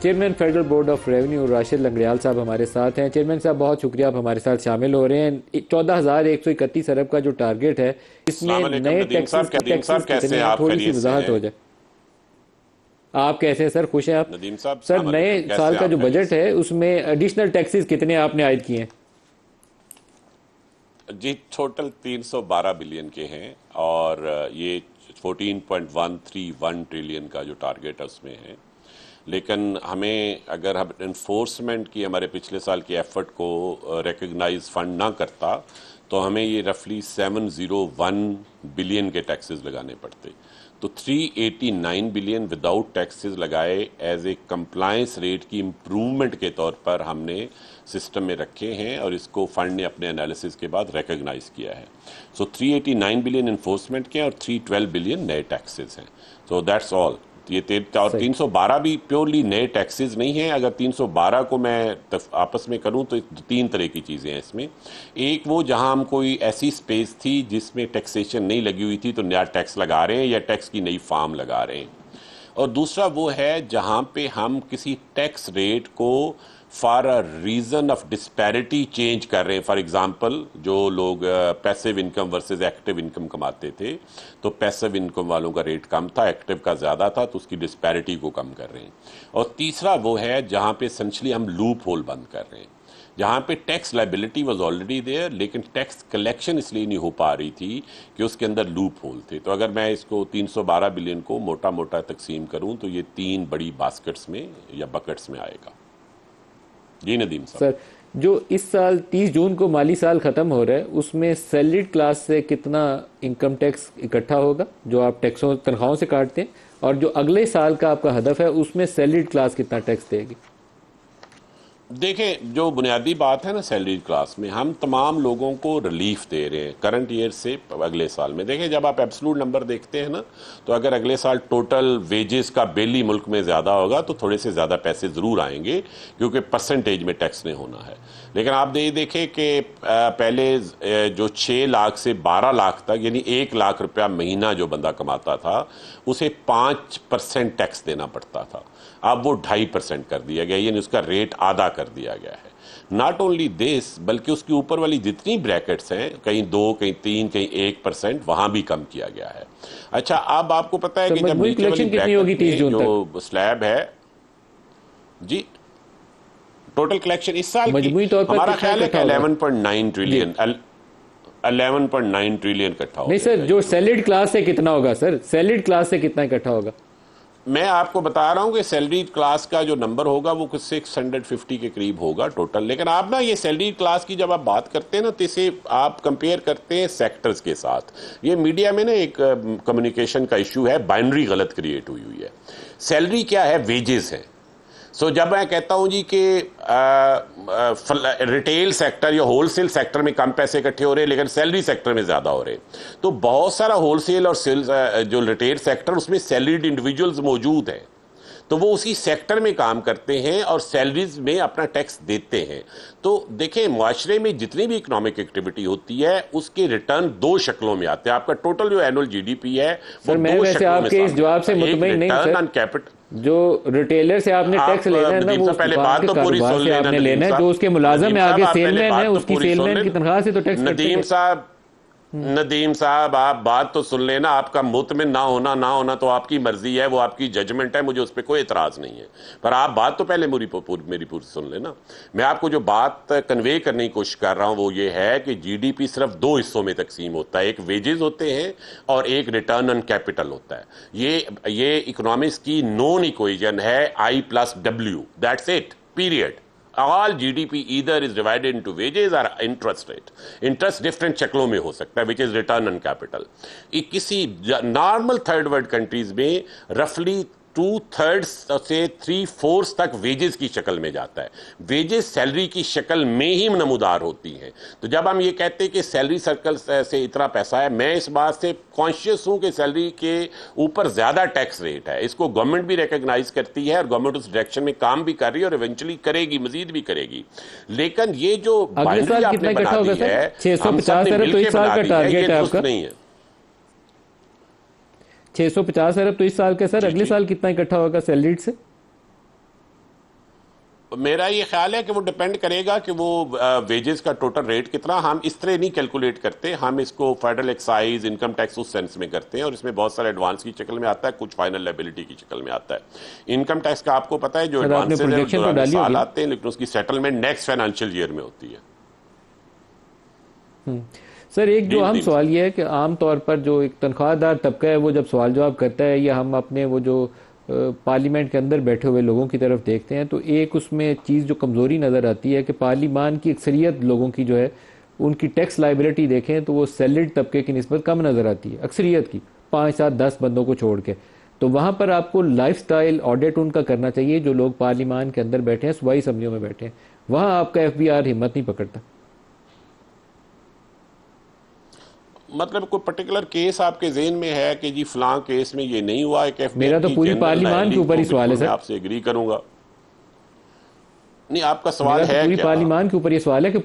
Chairman federal board of revenue Rashid Langrial साहब हमारे साथ हैं। चेयरमैन साहब बहुत शुक्रिया, आप हमारे साथ शामिल हो रहे हैं। 14,131 अरब का जो टारगेट है, इसमें नए टैक्सेस कितने हैं, थोड़ी सी वजाहत हो जाए। आप कैसे हैं सर, खुश हैं आप? नदीम साहब सर, नए साल का जो बजट है उसमें एडिशनल टैक्सेस कितने आपने आयद किए हैं? जी टोटल 312 बिलियन के हैं और ये 14.131 ट्रिलियन का जो टारगेट है उसमें है। लेकिन हमें अगर हम इन्फोर्समेंट की हमारे पिछले साल की एफर्ट को रिकग्नाइज फंड ना करता तो हमें ये रफली 701 बिलियन के टैक्सेस लगाने पड़ते। तो 389 बिलियन विदाउट टैक्सेस लगाए एज ए कंप्लायंस रेट की इम्प्रूवमेंट के तौर पर हमने सिस्टम में रखे हैं और इसको फंड ने अपने एनालिसिस के बाद रिकग्नाइज किया है। सो 389 बिलियन इन्फोर्समेंट के और 312 बिलियन नए टैक्सेस हैं। So that's all. ये और 312 भी प्योरली नए टैक्सेस नहीं है। अगर 312 को मैं आपस में करूं तो 3 तरह की चीज़ें हैं इसमें। एक वो जहां हम कोई ऐसी स्पेस थी जिसमें टैक्सेशन नहीं लगी हुई थी तो नया टैक्स लगा रहे हैं या टैक्स की नई फॉर्म लगा रहे हैं। और दूसरा वो है जहां पे हम किसी टैक्स रेट को for a reason of disparity change कर रहे हैं। फॉर एग्जांपल जो लोग passive income versus active income कमाते थे तो पैसिव इनकम वालों का रेट कम था, एक्टिव का ज़्यादा था, तो उसकी डिस्पैरिटी को कम कर रहे हैं। और तीसरा वो है जहां पे एसेंशियली हम लूप होल बंद कर रहे हैं, जहां पे tax liability was already there लेकिन टैक्स कलेक्शन इसलिए नहीं हो पा रही थी कि उसके अंदर लूप होल थे। तो अगर मैं इसको 312 बिलियन को मोटा मोटा तकसीम करूं तो ये 3 बड़ी बास्केट्स में या बकेट्स में आएगा। जी नदीम साहब। सर, जो इस साल 30 जून को माली साल खत्म हो रहा है उसमें सैलरीड क्लास से कितना इनकम टैक्स इकट्ठा होगा जो आप टैक्सों तनख्वाहों से काटते हैं, और जो अगले साल का आपका हदफ है उसमें सैलरीड क्लास कितना टैक्स देगी? देखें, जो बुनियादी बात है ना, सैलरी क्लास में हम तमाम लोगों को रिलीफ दे रहे हैं करंट ईयर से अगले साल में। देखें, जब आप एब्सोल्यूट नंबर देखते हैं ना तो अगर अगले साल टोटल वेजेस का बिल ही मुल्क में ज़्यादा होगा तो थोड़े से ज़्यादा पैसे ज़रूर आएंगे क्योंकि परसेंटेज में टैक्स नहीं होना है। लेकिन आप देखें कि पहले जो 6 लाख से 12 लाख तक यानी 1 लाख रुपया महीना जो बंदा कमाता था उसे 5% टैक्स देना पड़ता था। अब वो 2.5% कर दिया गया, यानी उसका रेट आधा कर दिया गया है। नॉट ओनली दिस बल्कि उसके ऊपर वाली जितनी ब्रैकेट्स हैं, कहीं 2 कहीं 3 कहीं 1%, वहां भी कम किया गया है। अच्छा, अब आपको पता है कि जब नीचे वाली ब्रैकेट में जो स्लैब है जी, टोटल कलेक्शन इस साल की हमारा ख्याल है कि 11.9 ट्रिलियन 11.9 ट्रिलियन इकट्ठा होगा। नहीं सर, जो सैलरीड क्लास से कितना होगा सर? सैलरीड क्लास से कितना इकट्ठा होगा? मैं आपको बता रहा हूं कि सैलरी क्लास का जो नंबर होगा वो कुछ 650 के करीब होगा टोटल। लेकिन आप ना ये सैलरी क्लास की जब आप बात करते हैं ना तो इसे आप कंपेयर करते हैं सेक्टर्स के साथ। ये मीडिया में ना एक कम्युनिकेशन का इशू है, बाइनरी गलत क्रिएट हुई है। सैलरी क्या है? वेजेस है। सो जब मैं कहता हूं जी कि रिटेल सेक्टर या होलसेल सेक्टर में कम पैसे इकट्ठे हो रहे हैं लेकिन सैलरी सेक्टर में ज़्यादा हो रहे हैं, तो बहुत सारा होलसेल और सेल्स जो रिटेल सेक्टर उसमें सैलरीड इंडिविजुअल्स मौजूद हैं, तो वो उसी सेक्टर में काम करते हैं और सैलरीज में अपना टैक्स देते हैं। तो देखें, मुआशरे में जितनी भी इकोनॉमिक एक्टिविटी होती है उसके रिटर्न 2 शक्लों में आते हैं। आपका टोटल जो एनुअल जीडीपी है वो 2 शक्लों में। आपके इस जवाब से मुतमईन नहीं सर। जो रिटेलर से आपने टैक्स लेना है ना, वो पहले बात तो पूरी सुन लेना, आपने लेना है। जो उसके मुलाजिम है आगे सेलमैन है, उसकी सेलमैन की तनख्वाह से तो टैक्स नदीम साहब आप बात तो सुन लेना। आपका मुतमिन ना होना तो आपकी मर्जी है, वो आपकी जजमेंट है, मुझे उस पर कोई एतराज नहीं है। पर आप बात तो पहले मेरी पूरी सुन लेना। मैं आपको जो बात कन्वे करने की कोशिश कर रहा हूं वो ये है कि जीडीपी सिर्फ 2 हिस्सों में तकसीम होता है, एक वेजेस होते हैं और एक रिटर्न ऑन कैपिटल होता है। ये इकोनॉमिक्स की नॉन इक्वेशन है, I+W, that's it, period. All GDP either is divided into wages or interest rate. Interest different शक्लों में हो सकता है, which is return on capital. किसी नॉर्मल थर्ड वर्ल्ड कंट्रीज में रफली 2/3 से 3/4 तक वेजेस की शक्ल में जाता है। वेजेस सैलरी की शक्ल में ही नमूदार होती हैं। तो जब हम ये कहते हैं कि सैलरी सर्कल से इतना पैसा है, मैं इस बात से कॉन्शियस हूं कि सैलरी के ऊपर ज्यादा टैक्स रेट है। इसको गवर्नमेंट भी रिकॉग्नाइज करती है और गवर्नमेंट उस डायरेक्शन में काम भी कर रही है और इवेंचुअली करेगी, मजीद भी करेगी। लेकिन ये जो बाइनरी आपने बना दी है, 650 अरब तो इस साल का टारगेट है आपका? नहीं है 650 अरब तो इस साल का सर, अगले साल कितना इकट्ठा होगा सैलरीड से? मेरा ये ख्याल है कि वो डिपेंड करेगा कि वो वेजेस का टोटल रेट कितना। हम इस तरह नहीं कैलकुलेट करते, हम इसको फेडरल एक्साइज इनकम टैक्स उस सेंस में करते हैं, और इसमें बहुत सारे एडवांस की शक्ल में आता है, कुछ फाइनल लायबिलिटी की शक्ल में आता है। इनकम टैक्स का आपको पता है जो एडवांसेज है साल आते हैं, लेकिन उसकी सेटलमेंट नेक्स्ट फाइनेंशियल ईयर में होती है। सर एक जो अहम सवाल ये है कि आमतौर पर जो एक तनख्वाहदार तबका है वो जब सवाल जवाब करता है या हम अपने वो जो पार्लियामेंट के अंदर बैठे हुए लोगों की तरफ देखते हैं तो एक उसमें चीज़ जो कमज़ोरी नज़र आती है कि पार्लियामान की अक्सरियत लोगों की जो है उनकी टैक्स लाइबिलिटी देखें तो वो सैलरीड तबके की निस्बत कम नज़र आती है, अक्सरियत की 5, 7, 10 बंदों को छोड़ के। तो वहाँ पर आपको लाइफस्टाइल ऑडिट उनका करना चाहिए जो लोग पार्लियामान के अंदर बैठे हैं, सूबाई असम्बलियों में बैठे हैं। वहाँ आपका FBR हिम्मत नहीं पकड़ता। मतलब कोई पर्टिकुलर केस आपके ज़हन में है कि जी फलां केस में ये नहीं हुआ है? मेरा तो पूरी पार्लियामान के ऊपर ही सवाल है सर। आपसे एग्री करूंगा। नहीं, आपका सवाल है पूरी पार्लियामान के ऊपर ये सवाल है कि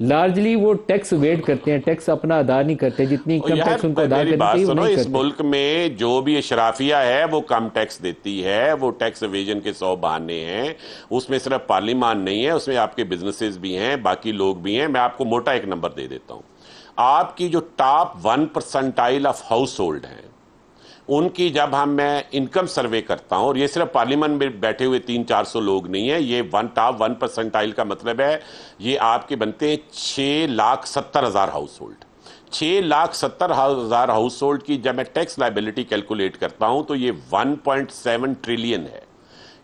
लार्जली वो टैक्स वेट करते हैं, टैक्स अपना अदा नहीं करते, जितनी इनकम टैक्स उनको अदा करनी चाहिए वो नहीं करते। इस मुल्क में जो भी अशराफिया है वो कम टैक्स देती है, वो टैक्स एवेजन के 100 बहाने हैं। उसमें सिर्फ पार्लियामान नहीं है, उसमें आपके बिजनेसेस भी हैं, बाकी लोग भी हैं। मैं आपको मोटा एक नंबर दे देता हूं। आपकी जो टॉप 1% ऑफ हाउस होल्ड हैं उनकी जब मैं इनकम सर्वे करता हूं, और ये सिर्फ पार्लियामेंट में बैठे हुए 300-400 लोग नहीं है, ये टॉप 1% का मतलब है ये आपके बनते हैं 6,70,000 हाउस होल्ड। 6,70,000 हाउस होल्ड की जब मैं टैक्स लाइबिलिटी कैलकुलेट करता हूं तो ये 1.7 ट्रिलियन है।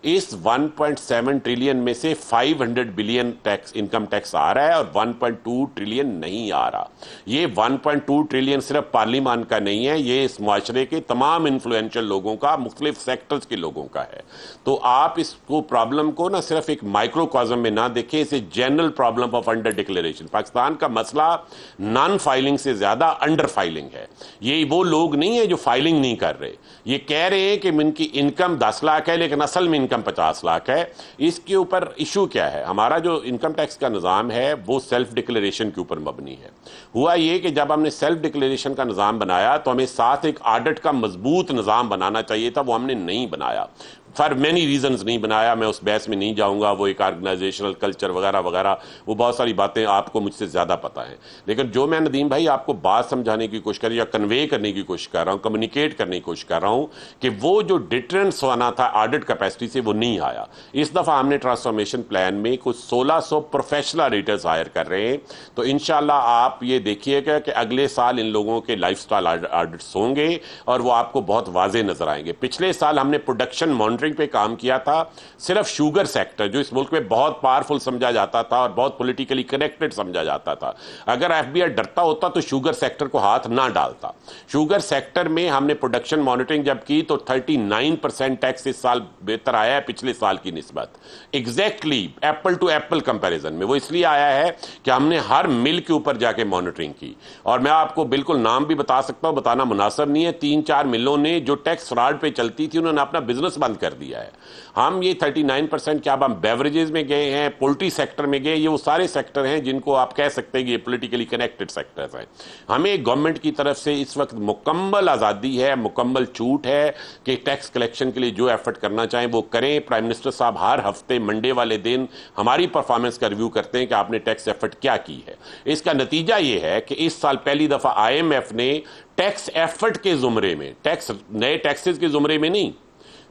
इस 1.7 ट्रिलियन में से 500 बिलियन टैक्स इनकम टैक्स आ रहा है और 1.2 ट्रिलियन नहीं आ रहा। ये 1.2 ट्रिलियन सिर्फ पार्लियामान का नहीं है, ये इस मुआशरे के तमाम इन्फ्लुएंशियल लोगों का, मुख्तलिफ सेक्टर्स के लोगों का है। तो आप इसको प्रॉब्लम को ना सिर्फ एक माइक्रोकॉज्म में ना देखें, इसे general problem of under declaration. Pakistan का मसला नॉन फाइलिंग से ज्यादा अंडर फाइलिंग है। ये वो लोग नहीं है जो फाइलिंग नहीं कर रहे, ये कह रहे हैं कि इनकी इनकम 10 लाख है लेकिन असल में 50 लाख है। इसके ऊपर इशू क्या है? हमारा जो इनकम टैक्स का निज़ाम है वो सेल्फ डिक्लेरेशन के ऊपर मबनी है। हुआ ये कि जब हमने सेल्फ डिक्लेरेशन का निज़ाम बनाया तो हमें साथ एक ऑडिट का मजबूत निज़ाम बनाना चाहिए था, वो हमने नहीं बनाया। फॉर मैनी रीजंस नहीं बनाया, मैं उस बहस में नहीं जाऊंगा। वो एक ऑर्गेनाइजेशनल कल्चर वगैरह वगैरह, वो बहुत सारी बातें आपको मुझसे ज़्यादा पता है। लेकिन जो मैं नदीम भाई आपको बात समझाने की कोशिश कर रही या कन्वे करने की कोशिश कर रहा हूँ, कम्युनिकेट करने की कोशिश कर रहा हूँ कि वो जो डिटरेंस आना था ऑडिट कैपेसिटी से वो नहीं आया। इस दफ़ा हमने ट्रांसफॉर्मेशन प्लान में कुछ 1600 प्रोफेशनल ऑडिटर्स हायर कर रहे हैं। तो इंशाल्लाह आप ये देखिएगा कि अगले साल इन लोगों के लाइफस्टाइल ऑडिट्स होंगे और वो आपको बहुत वाजे नजर आएंगे। पिछले साल हमने प्रोडक्शन मॉनिटरिंग पे काम किया था, सिर्फ शुगर सेक्टर जो इस मुल्क में बहुत पावरफुल समझा जाता था और बहुत पॉलिटिकली कनेक्टेड समझा जाता था। अगर एफबीआई डरता होता तो शुगर सेक्टर को हाथ ना डालता। शुगर सेक्टर में हमने प्रोडक्शन मॉनिटरिंग जब की तो 39% टैक्स इस साल बेहतर आया है पिछले साल की निस्बत। Exactly apple to apple comparison में वो इसलिए आया है कि हमने हर मिल के ऊपर जाके मॉनिटरिंग की। और मैं आपको बिल्कुल नाम भी बता सकता हूं, बताना मुनासिब नहीं है, 3-4 मिलों ने जो टैक्स फ्रॉड पे चलती थी उन्होंने अपना बिजनेस बंद कर दिया है। हम ये 39% क्या हम बेवरेजेस में गए हैं, पोल्ट्री सेक्टर में गए, ये वो सारे सेक्टर हैं जिनको आप कह सकते हैं कि ये पॉलिटिकली कनेक्टेड सेक्टर्स हैं। हमें गवर्नमेंट की तरफ से इस वक्त मुकम्मल आज़ादी है, मुकम्मल छूट है कि टैक्स कलेक्शन के लिए जो एफर्ट करना चाहें वो करें। प्राइम मिनिस्टर साहब हर हफ्ते मंडे वाले दिन हमारी परफॉर्मेंस का रिव्यू करते हैं कि आपने टैक्स एफर्ट क्या की है। इसका नतीजा ये है कि इस साल पहली दफा IMF ने टैक्स एफर्ट के जुमरे में, टैक्स नए टैक्सेस के जुमरे में नहीं,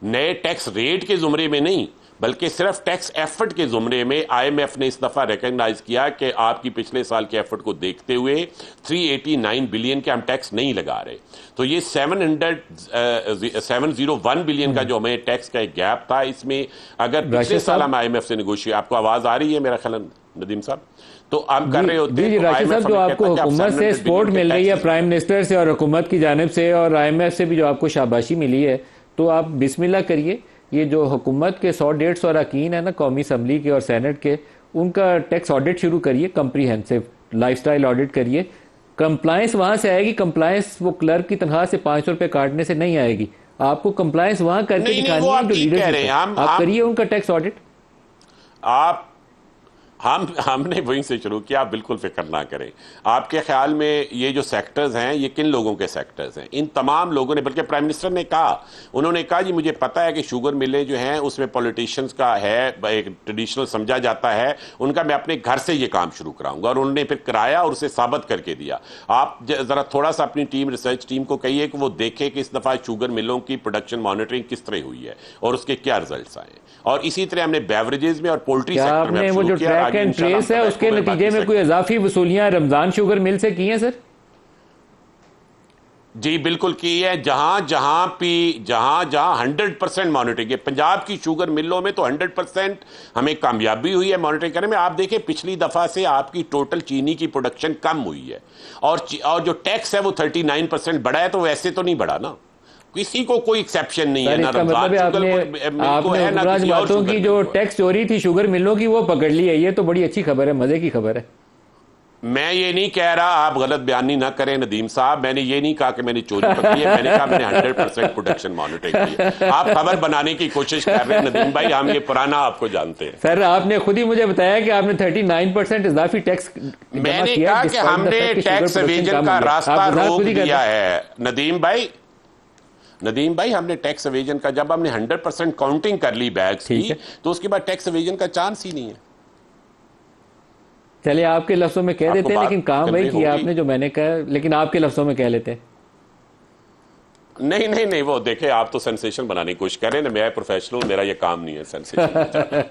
नए टैक्स रेट के जुमरे में नहीं, बल्कि सिर्फ टैक्स एफर्ट के जुमरे में IMF ने इस दफा रिकॉग्नाइज किया कि आपकी पिछले साल के एफर्ट को देखते हुए 389 बिलियन के हम टैक्स नहीं लगा रहे। तो ये 701 बिलियन का जो हमें टैक्स का एक गैप था, इसमें अगर पिछले साल हम IMF से नेगोशिएट, आपको आवाज आ रही है मेरा ख्याल नदीम साहब, तो हम कर रहे होते हैं। राशिद साहब, जो आपको हुकूमत से सपोर्ट मिल रही है, प्राइम मिनिस्टर से और हुकूमत की जानिब से और IMF से भी जो आपको शाबाशी मिली है, तो आप बिस्मिल्लाह करिए। ये जो हुकूमत के 100-150 अरकान है ना कौमी असम्बली के और सेनेट के, उनका टैक्स ऑडिट शुरू करिए, कंप्रीहेंसिव लाइफस्टाइल ऑडिट करिए। कंप्लायंस वहां से आएगी, कंप्लायंस वो क्लर्क की तनख्वाह से 500 रुपए काटने से नहीं आएगी। आपको कंप्लायंस वहां करके दिखानी है, जो लीडर आप करिए उनका टैक्स ऑडिट। आप हमने वहीं से शुरू किया, आप बिल्कुल फिक्र ना करें। आपके ख्याल में ये जो सेक्टर्स हैं ये किन लोगों के सेक्टर्स हैं? इन तमाम लोगों ने, बल्कि प्राइम मिनिस्टर ने कहा, उन्होंने कहा जी मुझे पता है कि शुगर मिलें जो हैं उसमें पॉलिटिशियंस का है, एक ट्रेडिशनल समझा जाता है उनका, मैं अपने घर से ये काम शुरू कराऊंगा। और उन्होंने फिर कराया और उसे साबित करके दिया। आप जरा थोड़ा सा अपनी टीम, रिसर्च टीम को कहिए कि वो देखे कि इस दफा शुगर मिलों की प्रोडक्शन मॉनिटरिंग किस तरह हुई है और उसके क्या रिजल्ट्स आए। और इसी तरह हमने बेवरेजेस में और पोल्ट्री सेक्टर में वो जो ट्रैक एंड ट्रेस है उसके नतीजे में कोई इजाफी वसूलियां रमजान शुगर मिल से की हैं सर? जी बिल्कुल की है। जहां जहां 100% मॉनिटरिंग है। पंजाब की शुगर मिलों में तो 100% हमें कामयाबी हुई है मॉनिटरिंग करने में। आप देखिए पिछली दफा से आपकी टोटल चीनी की प्रोडक्शन कम हुई है और जो टैक्स है वो 39% बढ़ा है। तो वैसे तो नहीं बढ़ा ना, किसी को कोई एक्सेप्शन नहीं है ना रमजान शुगर बातों की जो टैक्स चोरी थी शुगर मिलों की वो पकड़ ली है। ये तो बड़ी अच्छी खबर है, मजे की खबर है। मैं ये नहीं कह रहा, आप गलत बयानी ना करें नदीम साहब, मैंने ये नहीं कहा कि मैंने चोरी पकड़ी है, मैंने कहा मैंने 100% प्रोडक्शन मॉनिटरिंग की है। आप खबर बनाने की कोशिश कर रहे हैं नदीम भाई, हम ये पुराना आपको जानते हैं। सर आपने खुद ही मुझे बताया कि आपने 39% इजाफी टैक्स, मैंने कहा कि हमने टैक्स एवेजन का रास्ता रोक दिया है नदीम भाई, हमने टैक्स एवेजन का, जब हमने 100% काउंटिंग कर ली बैग्स की तो उसके बाद टैक्स एवेजन का चांस ही नहीं है। चलिए आपके लफ्जों में कह देते हैं, लेकिन काम वही किया आपने जो मैंने कहा, लेकिन आपके लफ्जों में कह लेते हैं। नहीं, वो देखे आप तो सेंसेशन बनाने की कोशिश कर रहे हैं ना, मैं प्रोफेशनल, मेरा ये काम नहीं है सेंसेशन